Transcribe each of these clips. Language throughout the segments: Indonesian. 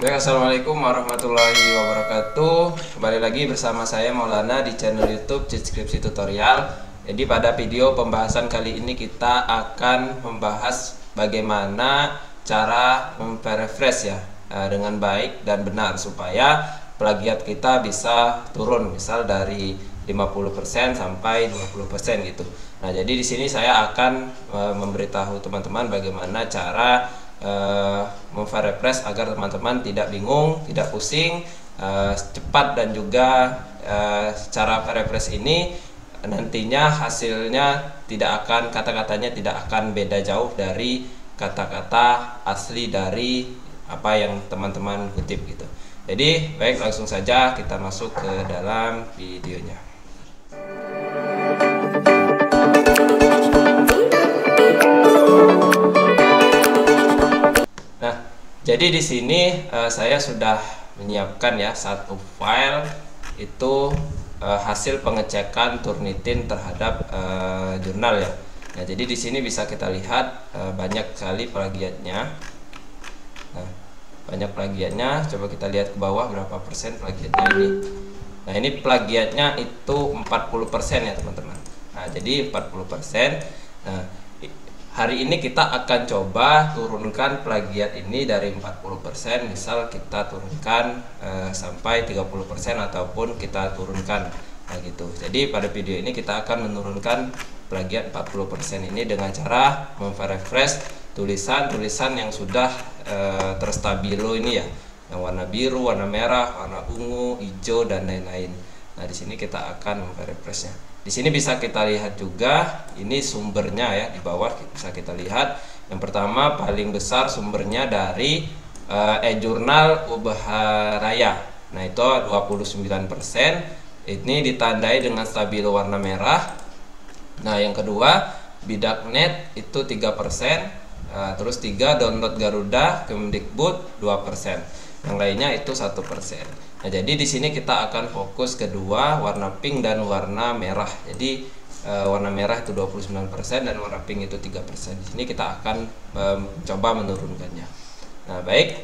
Baik, assalamualaikum warahmatullahi wabarakatuh. Kembali lagi bersama saya Maulana di channel YouTube Skripsi Tutorial. Jadi pada video pembahasan kali ini kita akan membahas bagaimana cara memparaphrase ya dengan baik dan benar supaya plagiat kita bisa turun, misal dari 50% sampai 20% gitu. Nah, jadi di sini saya akan memberitahu teman-teman bagaimana cara memparaphrase agar teman-teman tidak bingung, tidak pusing, cepat, dan juga cara paraphrase ini nantinya hasilnya tidak akan, kata-katanya tidak akan beda jauh dari kata-kata asli dari apa yang teman-teman kutip gitu. Jadi baik, langsung saja kita masuk ke dalam videonya. Jadi di sini saya sudah menyiapkan ya satu file itu hasil pengecekan Turnitin terhadap jurnal ya. Nah, jadi di sini bisa kita lihat banyak sekali plagiatnya. Nah, banyak plagiatnya. Coba kita lihat ke bawah berapa persen plagiatnya ini. Nah, ini plagiatnya itu 40% ya teman-teman. Nah, jadi 40%. Nah, hari ini kita akan coba turunkan plagiat ini dari 40%, misal kita turunkan sampai 30% ataupun kita turunkan gitu. Jadi pada video ini kita akan menurunkan plagiat 40% ini dengan cara memparaphrase tulisan-tulisan yang sudah terstabilo ini ya, yang warna biru, warna merah, warna ungu, hijau, dan lain-lain. Nah, di sini kita akan memparaphrase-nya. Di sini bisa kita lihat juga ini sumbernya ya, di bawah bisa kita lihat. Yang pertama paling besar sumbernya dari e-jurnal UBH Raya. Nah, itu 29%. Ini ditandai dengan stabilo warna merah. Nah, yang kedua Bidaknet itu 3%. Terus 3 Download Garuda Kemdikbud 2%. Yang lainnya itu 1%. Nah, jadi di sini kita akan fokus kedua, warna pink dan warna merah. Jadi warna merah itu 29% dan warna pink itu 3%. Di sini kita akan coba menurunkannya. Nah, baik.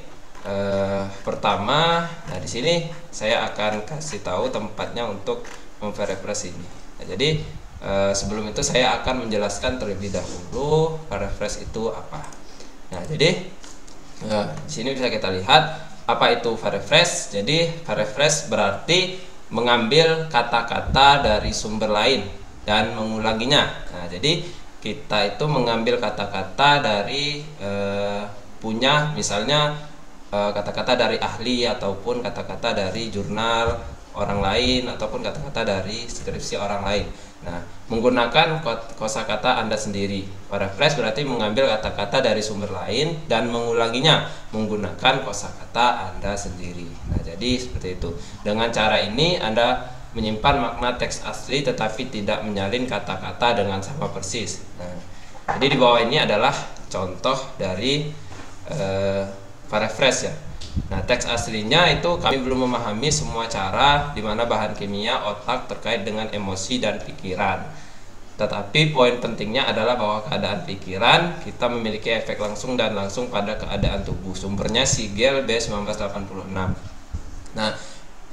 Pertama, nah di sini saya akan kasih tahu tempatnya untuk memparaphrase ini. Nah, jadi sebelum itu saya akan menjelaskan terlebih dahulu paraphrase itu apa. Nah, jadi di sini bisa kita lihat apa itu paraphrase. Jadi paraphrase berarti mengambil kata-kata dari sumber lain dan mengulanginya. Nah, jadi kita itu mengambil kata-kata dari punya, misalnya kata-kata dari ahli ataupun kata-kata dari jurnal orang lain ataupun kata-kata dari skripsi orang lain. Nah, menggunakan kosakata Anda sendiri. Paraphrase berarti mengambil kata-kata dari sumber lain dan mengulanginya menggunakan kosakata Anda sendiri. Nah, jadi seperti itu. Dengan cara ini Anda menyimpan makna teks asli tetapi tidak menyalin kata-kata dengan sama persis. Nah, jadi di bawah ini adalah contoh dari paraphrase ya. Nah, teks aslinya itu kami belum memahami semua cara di mana bahan kimia otak terkait dengan emosi dan pikiran. Tetapi poin pentingnya adalah bahwa keadaan pikiran kita memiliki efek langsung dan langsung pada keadaan tubuh. Sumbernya Siegel B1986. Nah,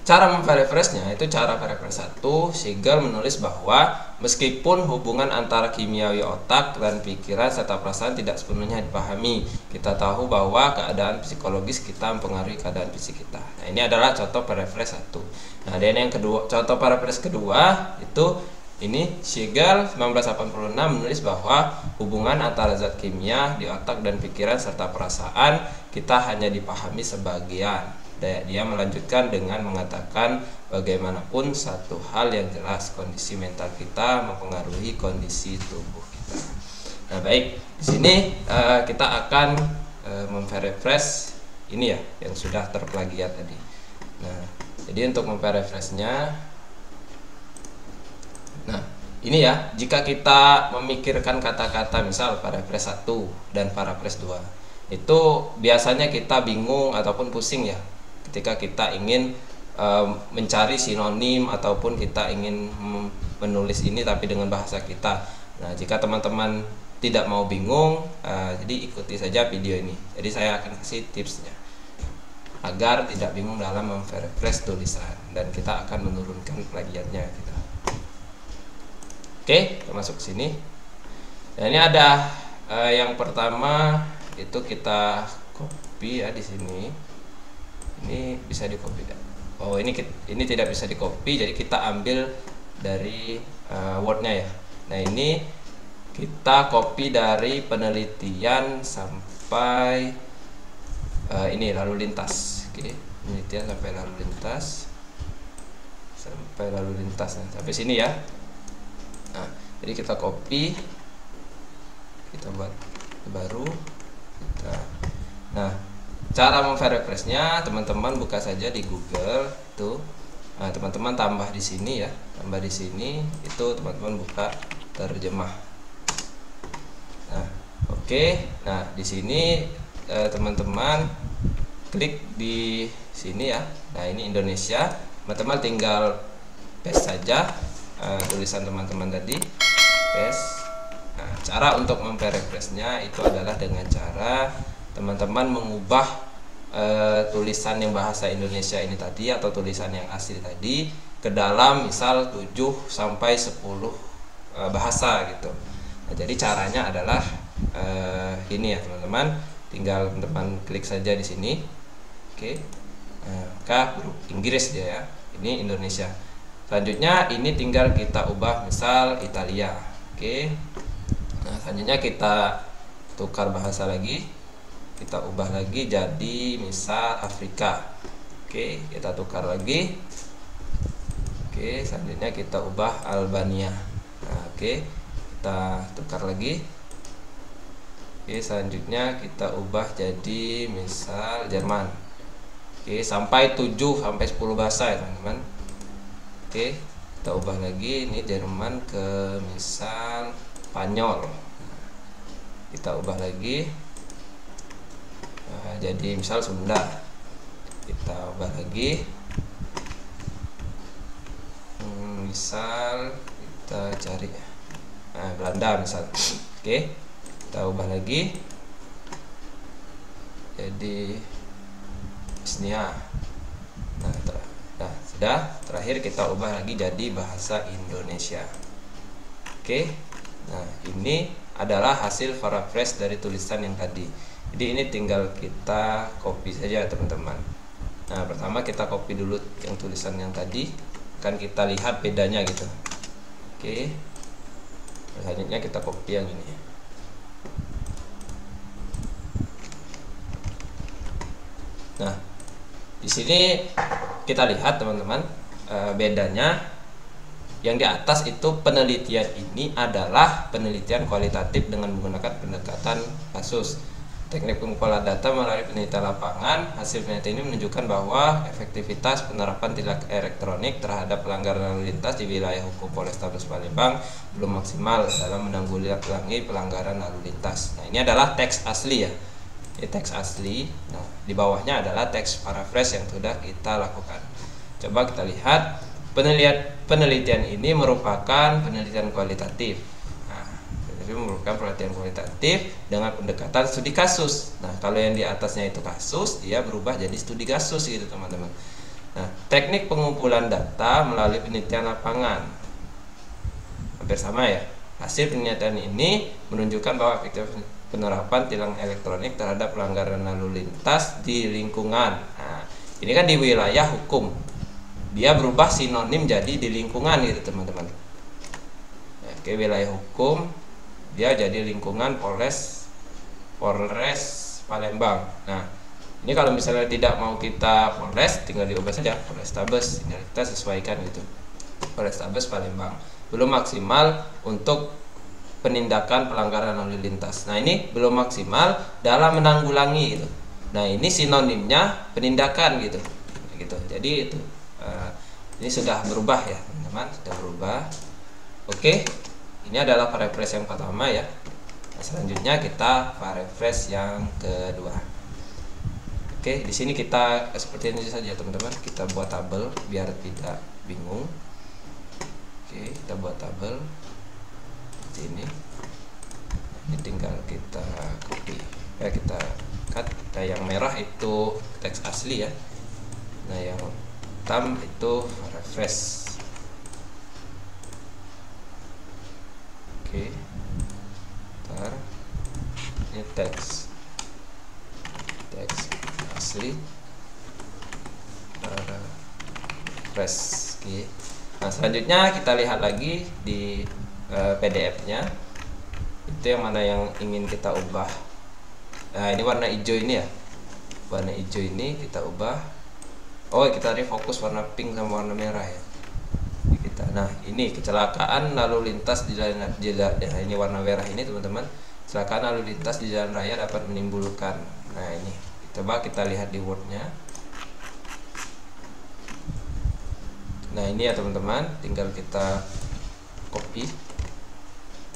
cara memparaphrase-nya itu cara paraphrase 1. Siegel menulis bahwa meskipun hubungan antara kimiawi otak dan pikiran serta perasaan tidak sepenuhnya dipahami, kita tahu bahwa keadaan psikologis kita mempengaruhi keadaan fisik kita. Nah, ini adalah contoh paraphrase 1. Nah, dan yang kedua, contoh paraphrase kedua itu ini Siegel 1986 menulis bahwa hubungan antara zat kimia di otak dan pikiran serta perasaan kita hanya dipahami sebagian. Dia melanjutkan dengan mengatakan bagaimanapun satu hal yang jelas, kondisi mental kita mempengaruhi kondisi tubuh kita. Nah, baik, di sini kita akan memparaphrase ini ya yang sudah terplagiat tadi. Nah, jadi untuk memparaphrase-nya, nah ini ya, jika kita memikirkan kata-kata misal paraphrase 1 dan paraphrase 2, itu biasanya kita bingung ataupun pusing ya ketika kita ingin mencari sinonim ataupun kita ingin menulis ini tapi dengan bahasa kita. Nah, jika teman-teman tidak mau bingung, jadi ikuti saja video ini. Jadi saya akan kasih tipsnya. agar tidak bingung dalam memrefresh tulisan, dan kita akan menurunkan plagiatnya gitu. Oke, kita masuk sini. Dan ini ada yang pertama itu kita copy ya di sini. Ini bisa di copy. Oh, ini tidak bisa di copy, jadi kita ambil dari Word-nya ya. Nah, ini kita copy dari penelitian sampai ini lalu lintas. Oke, penelitian sampai lalu lintas. Nah, sampai sini ya. Nah, jadi kita copy, kita buat baru. Nah, cara memrefreshnya teman-teman buka saja di Google tuh. Nah, teman-teman tambah di sini ya, tambah di sini itu teman-teman buka terjemah. Nah, oke. Nah, di sini teman-teman klik di sini ya. Nah, ini Indonesia. Teman-teman tinggal paste saja tulisan teman-teman tadi, paste. Nah, cara untuk memrefreshnya itu adalah dengan cara teman-teman mengubah tulisan yang bahasa Indonesia ini tadi atau tulisan yang asli tadi ke dalam misal 7 sampai 10 bahasa gitu. Nah, jadi caranya adalah ini ya teman-teman, tinggal teman-teman klik saja di sini. Oke. Maka huruf Inggris dia ya. Ini Indonesia. Selanjutnya ini tinggal kita ubah misal Italia. Oke. Nah, selanjutnya kita tukar bahasa lagi. Kita ubah lagi jadi misal Afrika. Oke, kita tukar lagi. Oke, selanjutnya kita ubah Albania. Nah, oke, kita tukar lagi. Oke, selanjutnya kita ubah jadi misal Jerman. Oke, sampai 7 sampai 10 bahasa ya teman-teman. Oke, kita ubah lagi ini Jerman ke misal Spanyol. Kita ubah lagi jadi misal Sunda. Kita ubah lagi misal kita cari Belanda misal. Oke, kita ubah lagi jadi Bosnia. Nah, sudah. Terakhir kita ubah lagi jadi bahasa Indonesia. Oke. Nah, ini adalah hasil paraphrase dari tulisan yang tadi. Jadi ini tinggal kita copy saja teman-teman. Nah, pertama kita copy dulu yang tulisan yang tadi, kan kita lihat bedanya gitu. Oke. Selanjutnya kita copy yang ini. Nah, di sini kita lihat teman-teman bedanya. Yang di atas itu penelitian ini adalah penelitian kualitatif dengan menggunakan pendekatan kasus. Teknik pengumpulan data melalui penelitian lapangan. Hasil penelitian ini menunjukkan bahwa efektivitas penerapan tilang elektronik terhadap pelanggaran lalu lintas di wilayah hukum Polrestabes Palembang belum maksimal dalam menanggulangi pelanggaran lalu lintas. Nah, ini adalah teks asli ya. Ini teks asli. Nah, di bawahnya adalah teks paraphrase yang sudah kita lakukan. Coba kita lihat. Penelitian ini merupakan penelitian kualitatif. Nah, jadi merupakan penelitian kualitatif dengan pendekatan studi kasus. Nah, kalau yang di atasnya itu kasus, dia berubah jadi studi kasus gitu teman-teman. Nah, teknik pengumpulan data melalui penelitian lapangan hampir sama ya. Hasil penelitian ini menunjukkan bahwa efektivitas penerapan tilang elektronik terhadap pelanggaran lalu lintas di lingkungan. Nah, ini kan di wilayah hukum. Dia berubah sinonim jadi di lingkungan gitu teman-teman. Oke, wilayah hukum dia jadi lingkungan Polres Palembang. Nah, ini kalau misalnya tidak mau kita Polres, tinggal diubah saja Polrestabes, tinggal kita sesuaikan gitu. Polrestabes Palembang. Belum maksimal untuk penindakan pelanggaran lalu lintas. Nah, ini belum maksimal dalam menanggulangi gitu. Nah, ini sinonimnya penindakan gitu. Gitu. Jadi itu ini sudah berubah ya teman-teman, sudah berubah. Oke, ini adalah paraphrase yang pertama ya. Nah, selanjutnya kita paraphrase yang kedua. Oke, di sini kita seperti ini saja teman-teman. Kita buat tabel biar tidak bingung. Oke, kita buat tabel seperti ini. Ini tinggal kita copy. Ya, kita lihat. Nah, yang merah itu teks asli ya. Nah, yang hitam itu refresh. Oke. Ntar ini teks asli refresh. Oke. Nah, selanjutnya kita lihat lagi di PDF-nya. Itu yang mana yang ingin kita ubah. Nah, ini warna hijau ini ya. Warna hijau ini kita ubah. Oh, kita refokus warna pink sama warna merah ya. Nah, ini kecelakaan lalu lintas di jalan ya, ini warna merah ini teman-teman. Kecelakaan lalu lintas di jalan raya dapat menimbulkan. Nah, ini coba kita lihat di Word-nya. Nah, ini ya teman-teman, tinggal kita copy.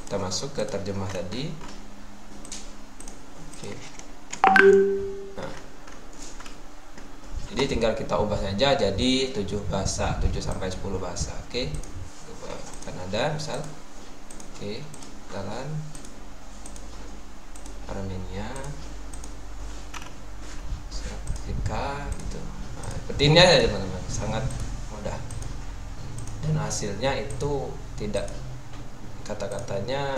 Kita masuk ke terjemah tadi. Oke. Nah, jadi tinggal kita ubah saja jadi 7 bahasa, 7 sampai 10 bahasa. Oke. Kanada misal. Oke, jalan Armenia, Afrika gitu. Nah, seperti ini aja teman-teman, sangat mudah. Dan hasilnya itu tidak, kata-katanya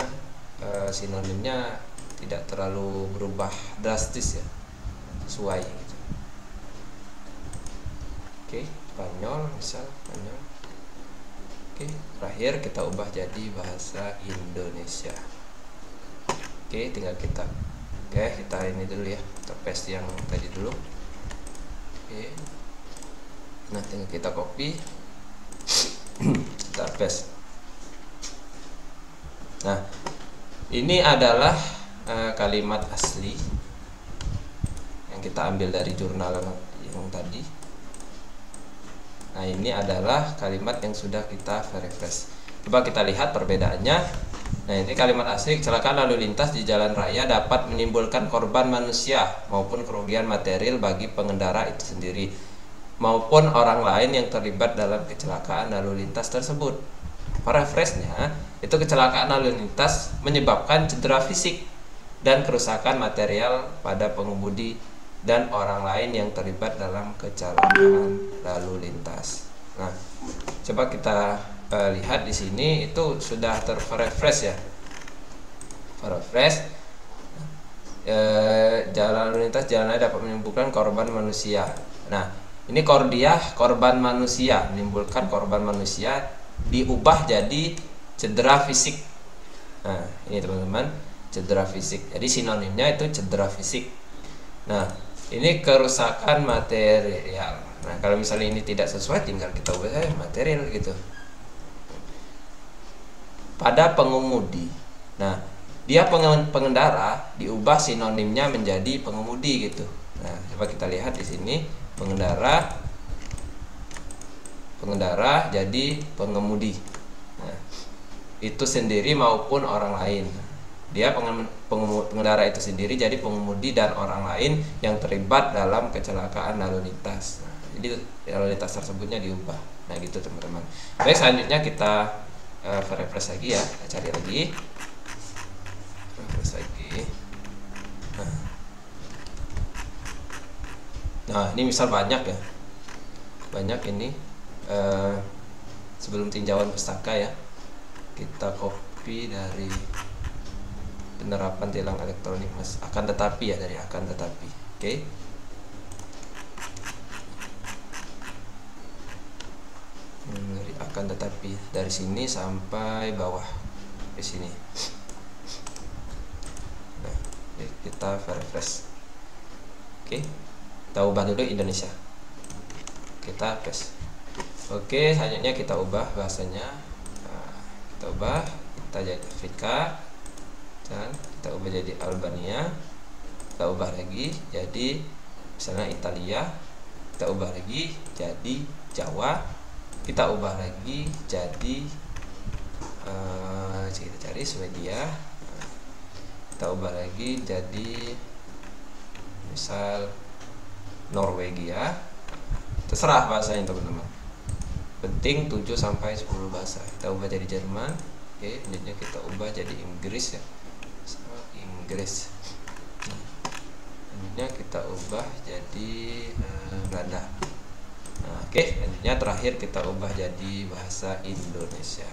sinonimnya tidak terlalu berubah drastis ya, sesuai gitu. Oke, Spanyol misal, Spanyol. Oke, terakhir kita ubah jadi bahasa Indonesia. Oke, tinggal kita ini dulu ya, kita paste yang tadi dulu. Oke, nah tinggal kita copy, kita paste. Nah, ini adalah kalimat asli yang kita ambil dari jurnal yang tadi. Nah, ini adalah kalimat yang sudah kita refresh. Coba kita lihat perbedaannya. Nah, ini kalimat asli, kecelakaan lalu lintas di jalan raya dapat menimbulkan korban manusia maupun kerugian material bagi pengendara itu sendiri maupun orang lain yang terlibat dalam kecelakaan lalu lintas tersebut. Refreshnya itu kecelakaan lalu lintas menyebabkan cedera fisik dan kerusakan material pada pengemudi dan orang lain yang terlibat dalam kecelakaan lalu lintas. Nah, coba kita lihat di sini itu sudah terrefresh ya. Refresh. Jalan lalu lintas jalan raya dapat menimbulkan korban manusia. Nah, ini korban manusia, menimbulkan korban manusia diubah jadi cedera fisik. Nah, ini teman-teman, cedera fisik. Jadi sinonimnya itu cedera fisik. Nah, ini kerusakan material. Nah, kalau misalnya ini tidak sesuai, tinggal kita ubah material gitu. Pada pengemudi. Nah, dia pengendara diubah sinonimnya menjadi pengemudi gitu. Nah, coba kita lihat di sini, pengendara jadi pengemudi. Nah, itu sendiri maupun orang lain. Dia pengendara itu sendiri jadi pengemudi dan orang lain yang terlibat dalam kecelakaan lalu lintas. Nah, jadi lalu lintas tersebutnya diubah. Nah, gitu teman-teman. Baik, selanjutnya kita refresh lagi ya, kita cari lagi, refresh lagi. Nah, ini misal banyak ya, banyak ini sebelum tinjauan pustaka ya, kita copy dari penerapan tilang elektronik akan tetapi ya, dari akan tetapi. Oke. Dari akan tetapi, dari sini sampai bawah ke sini. Nah, kita refresh. Oke, kita ubah dulu Indonesia, kita paste. Oke, selanjutnya kita ubah bahasanya. Nah, kita ubah, kita jadi Afrika, dan kita ubah jadi Albania, kita ubah lagi jadi misalnya Italia, kita ubah lagi jadi Jawa, kita ubah lagi jadi kita cari Swedia, kita ubah lagi jadi misal Norwegia. Terserah bahasanya teman-teman, penting 7 sampai 10 bahasa. Kita ubah jadi Jerman. Oke, selanjutnya kita ubah jadi Inggris ya, Inggris. selanjutnya kita ubah jadi Belanda. Nah, oke, selanjutnya terakhir kita ubah jadi bahasa Indonesia.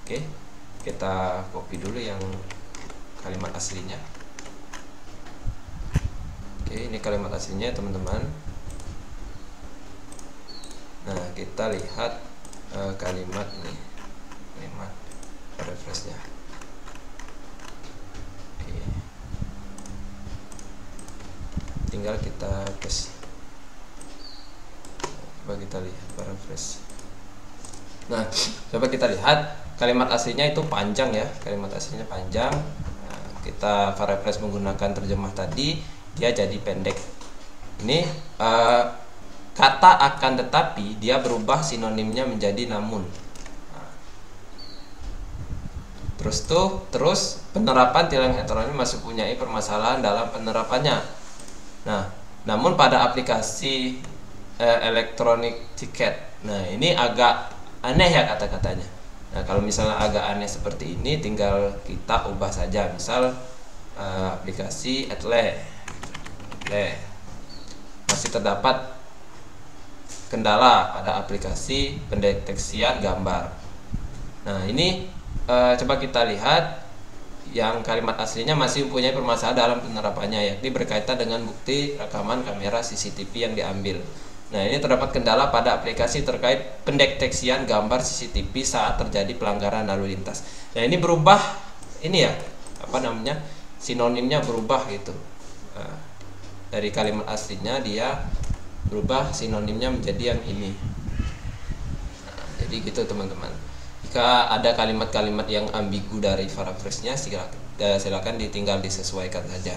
Oke, kita copy dulu yang kalimat aslinya. Oke, ini kalimat aslinya teman-teman. Nah, kita lihat kalimat nih, kalimat refreshnya. Oke, tinggal kita paste. Coba kita lihat refresh. Nah, coba kita lihat kalimat aslinya itu panjang ya, kalimat aslinya panjang. Nah, kita refresh menggunakan terjemah tadi, dia jadi pendek. Ini kata akan tetapi dia berubah sinonimnya menjadi namun. Nah, terus penerapan tilang elektronik masih punya permasalahan dalam penerapannya. Nah, namun pada aplikasi elektronik tiket, nah ini agak aneh ya kata-katanya. Nah, kalau misalnya agak aneh seperti ini, tinggal kita ubah saja. Misal aplikasi Etle masih terdapat kendala pada aplikasi pendeteksian gambar. Nah, ini coba kita lihat yang kalimat aslinya masih mempunyai permasalahan dalam penerapannya, yakni berkaitan dengan bukti rekaman kamera CCTV yang diambil. Nah, ini terdapat kendala pada aplikasi terkait pendeteksian gambar CCTV saat terjadi pelanggaran lalu lintas. Nah, ini berubah, ini ya, apa namanya, sinonimnya berubah gitu. Nah, dari kalimat aslinya dia berubah sinonimnya menjadi yang ini. Nah, jadi gitu teman-teman. Jika ada kalimat-kalimat yang ambigu dari paraphrase-nya, silakan tinggal disesuaikan saja.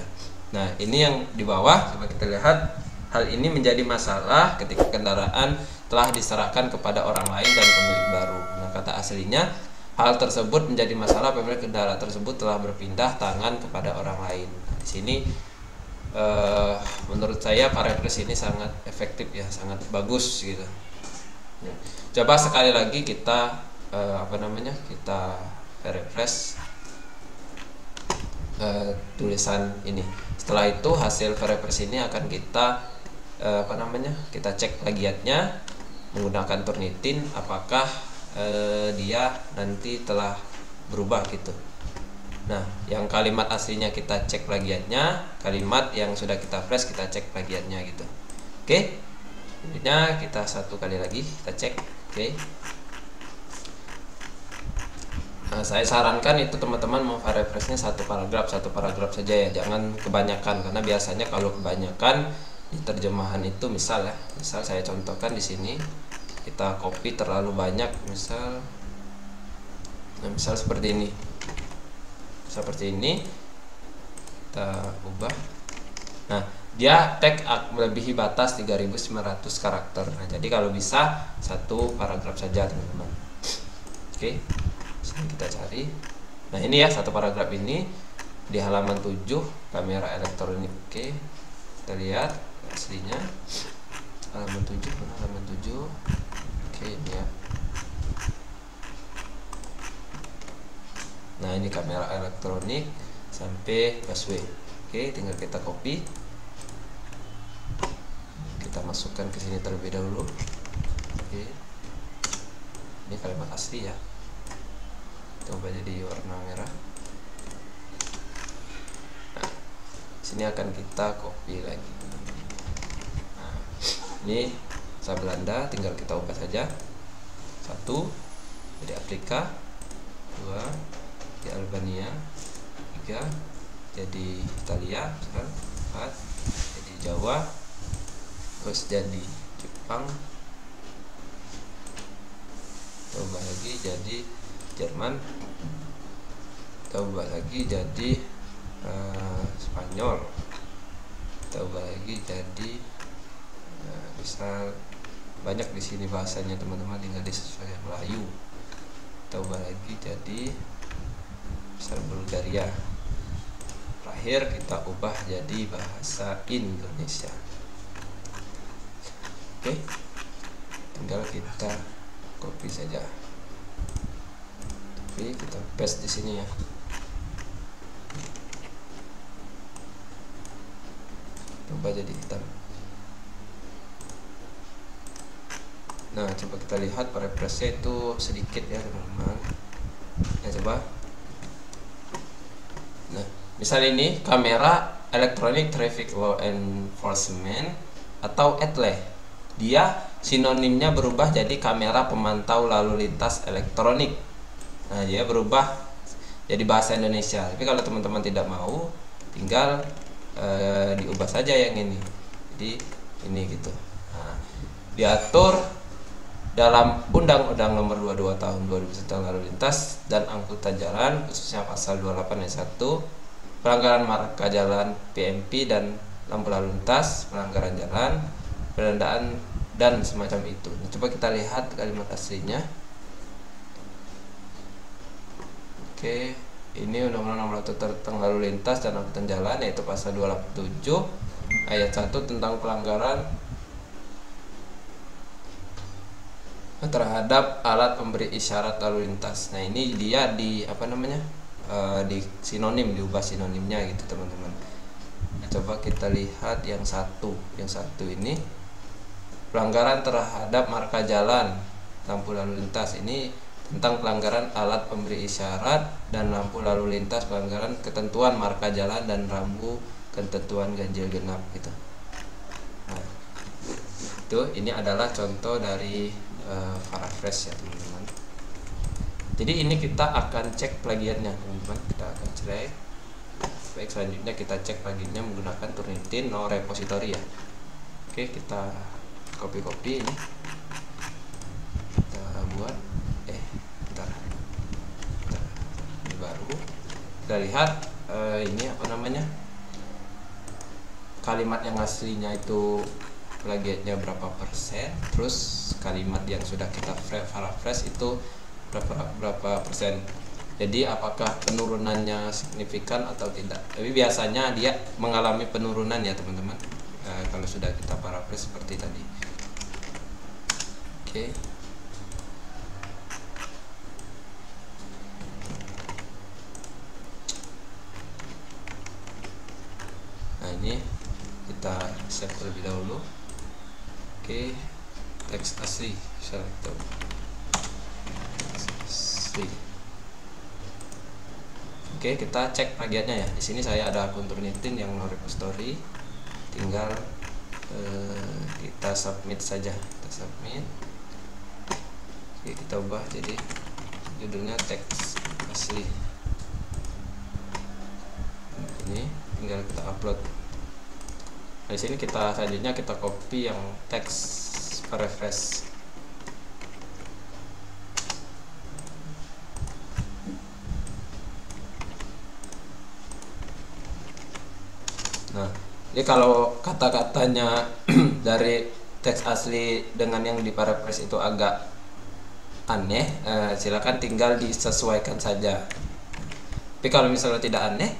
Nah, ini yang di bawah, coba kita lihat. Hal ini menjadi masalah ketika kendaraan telah diserahkan kepada orang lain dan pemilik baru. Nah, kata aslinya, hal tersebut menjadi masalah pemilik kendaraan tersebut telah berpindah tangan kepada orang lain. Nah, di sini menurut saya paraphrase ini sangat efektif ya, sangat bagus gitu. Coba sekali lagi kita kita refresh tulisan ini. Setelah itu hasil refresh ini akan kita kita cek plagiatnya menggunakan Turnitin, apakah dia nanti telah berubah gitu. Nah, yang kalimat aslinya kita cek plagiatnya, kalimat yang sudah kita flash kita cek plagiatnya gitu. Oke, selanjutnya kita satu kali lagi kita cek. Oke. Nah, saya sarankan itu teman-teman mau refreshnya satu paragraf saja ya, jangan kebanyakan, karena biasanya kalau kebanyakan di terjemahan itu misal saya contohkan di sini, kita copy terlalu banyak, misal seperti ini, kita ubah. Nah, dia tag melebihi batas 3.900 karakter. Nah, jadi kalau bisa satu paragraf saja teman-teman. Oke, kita cari. Nah, ini ya satu paragraf ini di halaman 7 kamera elektronik. Oke, kita lihat aslinya halaman 7. Oke, ini ya. Nah, ini kamera elektronik sampai busway. Oke, tinggal kita copy, kita masukkan ke sini terlebih dahulu. Oke, ini kalimat asli ya, coba jadi warna merah. Nah, sini akan kita copy lagi. Nah, ini bahasa Belanda, tinggal kita ubah saja. 1 jadi Afrika, 2 di Albania, 3 jadi Italia, 4 jadi Jawa, terus jadi Jepang, coba lagi jadi Jerman, coba lagi jadi Spanyol, coba lagi jadi misal banyak di sini bahasanya teman-teman, tinggal disesuaikan. Melayu, coba lagi jadi misal Bulgaria. Terakhir kita ubah jadi bahasa Indonesia. Oke, tinggal kita copy saja, tapi kita paste di sini ya. berubah jadi hitam. Nah, coba kita lihat refreshnya itu sedikit ya teman-teman. Nah, coba. Nah, misal ini kamera Electronic Traffic Law Enforcement atau ETLE. Dia sinonimnya berubah jadi kamera pemantau lalu lintas elektronik. Nah, dia berubah jadi bahasa Indonesia. Tapi kalau teman-teman tidak mau, tinggal diubah saja yang ini. Jadi ini gitu. Nah, diatur dalam Undang-Undang Nomor 22 Tahun 2001 tentang Lalu Lintas dan Angkutan Jalan, khususnya pasal 28 ayat 1, pelanggaran marka jalan PMP dan lampu lalu lintas, pelanggaran jalan, penundaan dan semacam itu. Nah, coba kita lihat kalimat aslinya. Oke, ini Undang-Undang Nomor 1 tentang Lalu Lintas dan Angkutan Jalan, yaitu pasal 27 ayat 1 tentang pelanggaran terhadap alat pemberi isyarat lalu lintas. Nah, ini dia di di sinonim, diubah sinonimnya gitu teman-teman. Nah, coba kita lihat yang satu ini pelanggaran terhadap marka jalan, lampu lalu lintas. Ini tentang pelanggaran alat pemberi isyarat dan lampu lalu lintas, pelanggaran ketentuan marka jalan dan rambu ketentuan ganjil genap gitu. Nah, ini adalah contoh dari paraphrase ya teman-teman. Jadi ini kita akan cek plagiatnya teman-teman. Kita akan cek. Baik, selanjutnya kita cek plagiatnya menggunakan Turnitin no repository ya. Oke, kita copy ini. Kita buat bentar. Ini baru. Kita lihat ini kalimat yang aslinya itu plagiatnya berapa persen, terus kalimat yang sudah kita paraphrase itu berapa persen. Jadi apakah penurunannya signifikan atau tidak. Tapi biasanya dia mengalami penurunan ya teman-teman, kalau sudah kita paraphrase seperti tadi. Oke. Nah, ini kita save terlebih dahulu. Oke, teks asli selector. Oke, kita cek plagiatnya ya. Di sini saya ada akun Turnitin yang no repository. Tinggal kita submit saja. Kita submit. Oke, kita ubah jadi judulnya teks asli. Ini tinggal kita upload. Nah, di sini selanjutnya kita copy yang teks paraphrase. Nah, jadi kalau kata-katanya dari teks asli dengan yang di paraphrase itu agak aneh, silakan tinggal disesuaikan saja. Tapi kalau misalnya tidak aneh,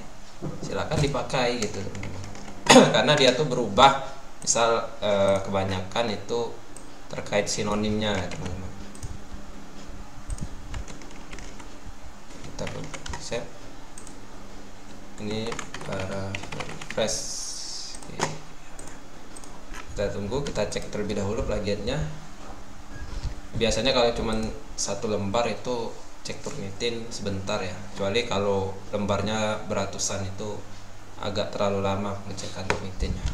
silakan dipakai gitu. Karena dia tuh berubah, misal kebanyakan itu terkait sinonimnya ya teman-teman. Kita save. Ini paraphrase. Kita tunggu, kita cek terlebih dahulu plagiatnya. Biasanya kalau cuman satu lembar itu cek Turnitin sebentar ya, kecuali kalau lembarnya beratusan itu agak terlalu lama pengecekan Turnitinnya.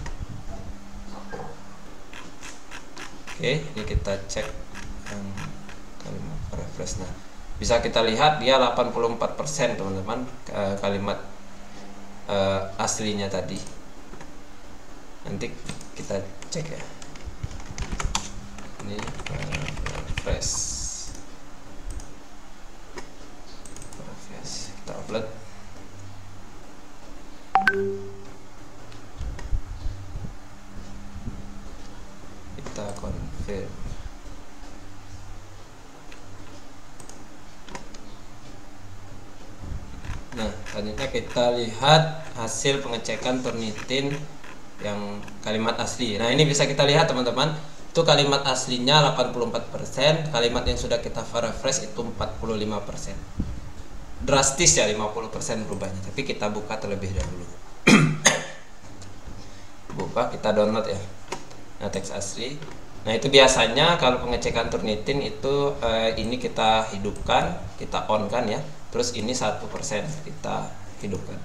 Oke, ini kita cek yang kalimat paraphrase. Nah, bisa kita lihat dia 84% teman-teman, kalimat aslinya tadi. Nanti kita cek ya. Ini paraphrase. Kita upload. Kita confirm. Nah, selanjutnya kita lihat hasil pengecekan Turnitin yang kalimat asli. Nah, ini bisa kita lihat teman-teman, itu kalimat aslinya 84%, kalimat yang sudah kita paraphrase itu 45%. Drastis ya, 50% berubahnya. Tapi kita buka terlebih dahulu. berubah, kita download ya. Nah, teks asli. Nah, itu biasanya kalau pengecekan Turnitin itu ini kita hidupkan, kita on kan ya. Terus ini 1% kita hidupkan.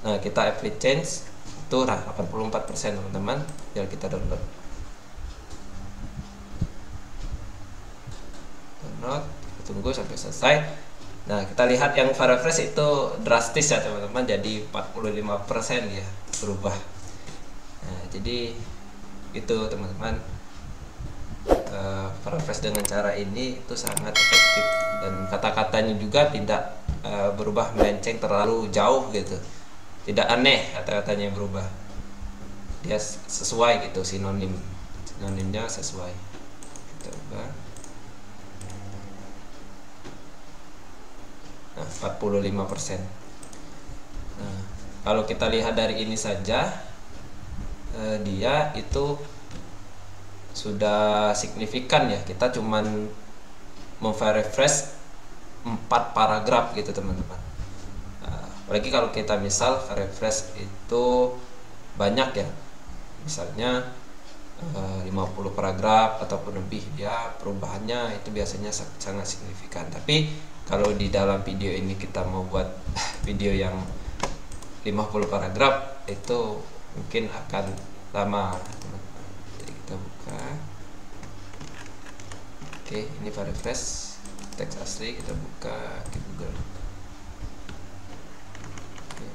Nah, kita apply change itu 84% teman-teman. Biar kita download. Download, tunggu sampai selesai. Nah, kita lihat yang Firefresh itu drastis ya teman-teman, jadi 45% ya berubah. Nah, jadi itu teman-teman, Firefresh dengan cara ini itu sangat efektif, dan kata-katanya juga tidak berubah melenceng terlalu jauh gitu, tidak aneh kata-katanya yang berubah, dia sesuai gitu, sinonimnya sesuai. Kita ubah. Nah, 45%. Nah, kalau kita lihat dari ini saja, dia itu sudah signifikan ya. Kita cuman memverifresh 4 paragraf gitu teman-teman. Apalagi kalau kita misal refresh itu banyak ya, misalnya 50 paragraf ataupun lebih, ya perubahannya itu biasanya sangat signifikan. Tapi kalau di dalam video ini kita mau buat video yang 50 paragraf, itu mungkin akan lama. Jadi kita buka. Oke, ini Firefresh teks asli, kita buka ke Google. Oke.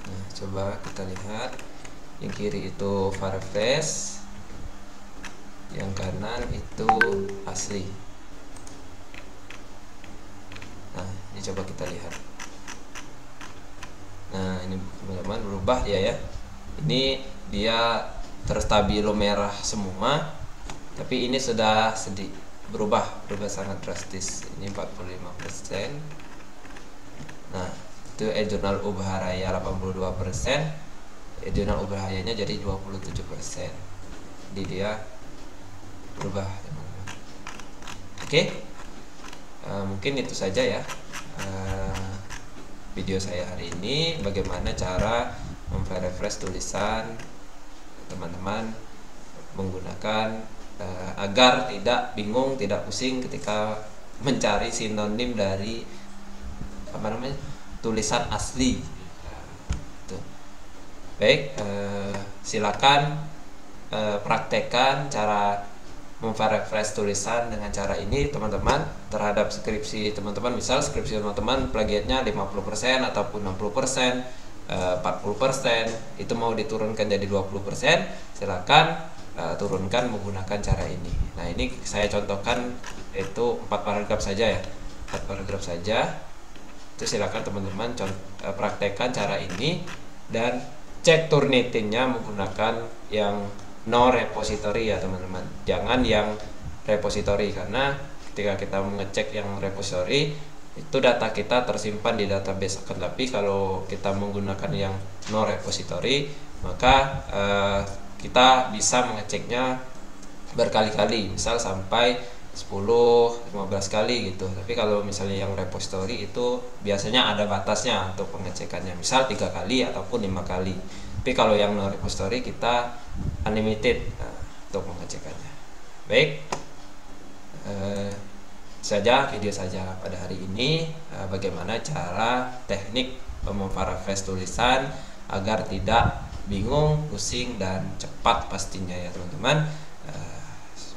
Nah, coba kita lihat, yang kiri itu Firefresh, yang kanan itu asli. Nah, ini coba kita lihat. Nah, ini teman-teman berubah ya. Ini dia terstabilo merah semua, tapi ini sudah berubah sangat drastis. Ini 45%. Nah, itu e-jurnal Ubharaya 82%, e-jurnal Ubharayanya jadi 27%. Jadi dia berubah teman-teman. Oke, mungkin itu saja ya video saya hari ini, bagaimana cara memverifresh tulisan teman-teman menggunakan agar tidak bingung, tidak pusing ketika mencari sinonim dari tulisan asli. Tuh. Baik, silakan praktekkan cara memverifresh tulisan dengan cara ini teman-teman terhadap skripsi teman-teman. Misal skripsi teman-teman plagiatnya 50% ataupun 60%, 40%, itu mau diturunkan jadi 20%, silakan turunkan menggunakan cara ini. Nah, ini saya contohkan itu 4 paragraf saja ya, 4 paragraf saja. Itu silakan teman-teman praktekkan cara ini dan cek Turnitinnya menggunakan yang no repository ya teman-teman, jangan yang repository, karena ketika kita mengecek yang repository itu data kita tersimpan di database. Tapi kalau kita menggunakan yang no repository, maka kita bisa mengeceknya berkali-kali, misal sampai 10-15 kali gitu. Tapi kalau misalnya yang repository itu biasanya ada batasnya untuk pengecekannya, misal 3 kali ataupun 5 kali. Tapi kalau yang no repository kita unlimited untuk mengecekannya. Baik, saja video saja pada hari ini, bagaimana cara teknik memverifresh tulisan agar tidak bingung, pusing, dan cepat pastinya ya teman-teman.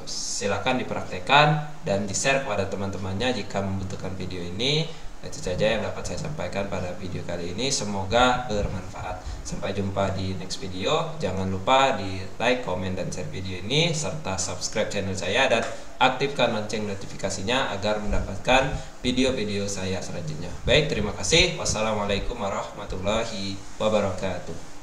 Silakan dipraktekkan dan di-share kepada teman-temannya jika membutuhkan video ini. Itu saja yang dapat saya sampaikan pada video kali ini, semoga bermanfaat. Sampai jumpa di next video. Jangan lupa di like, komen, dan share video ini, serta subscribe channel saya dan aktifkan lonceng notifikasinya agar mendapatkan video-video saya selanjutnya. Baik, terima kasih. Wassalamualaikum warahmatullahi wabarakatuh.